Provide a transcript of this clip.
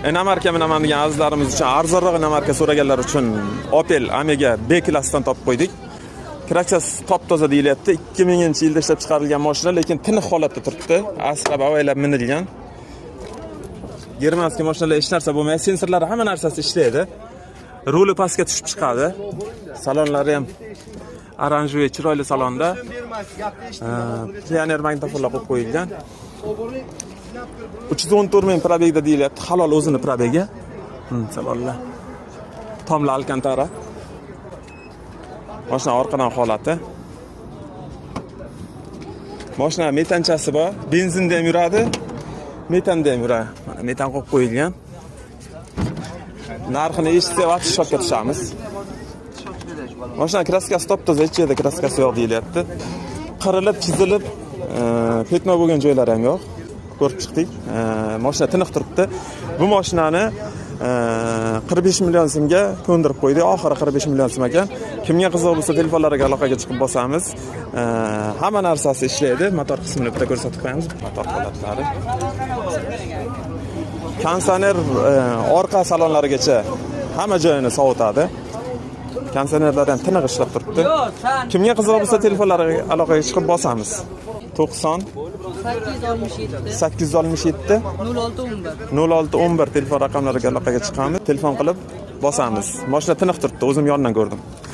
Inomarka minaman degan azizlarimiz uchun arzonroq inomarka so'raganlar uchun Opel Omega B klassidan topib qo'ydik. Kraksasi top-toza deyilyapti. 2000-yilda ishlab chiqarilgan mashina, lekin tiniq holatda turibdi. Asqab avaylab minilgan. Germanskiy mashinalar hech narsa bo'lmaydi. Sensorlari hamma narsasi ishlaydi. Ruli pastga tushib chiqadi. Salonlari ham oranjevey chiroyli salonda. Pioner magnitofonlar qo'yib qo'yilgan. 314 ming probegda deyilyapti. Halol o'zini probegi. Salonlar. Tomla Alcantara. Mashina orqadan holati. Mashina metanchasi bor. Benzinda ham yuradi, metanda ham yuradi. Mana metan qo'yib qo'yilgan. Narxini eshitsa WhatsAppga tushamiz. Mashina kraskasi top-toza, hech yerda kraskasi yo'q deyilyapti. Qirilib, chizilib, petno bo'lgan joylari ham yo'q. Ko'rib chiqdik. Mashina tiniq turibdi. Bu mashinani 45 million so'mga ko'ndirib qo'ydik. Oxiri 45 million so'm ekan. Kimga qiziq bo'lsa telefonlariga aloqaga chiqib bosamiz. Hamma narsasi ishlaydi. Motor qismini bitta ko'rsatib qo'yamiz. Motor holatlari. Kondisioner orqa salonlarigacha hamma joyini sovutadi. Kondisionerlar ham tiniq ishlab turibdi. Kimga qiziq bo'lsa telefonlariga aloqaga chiqib bosamiz. 90 867 0611 telefon raqamlariga aloqaga chiqamiz. Telefon qilib bosamiz. Mashina tiniq turibdi, o'zim yondan ko'rdim.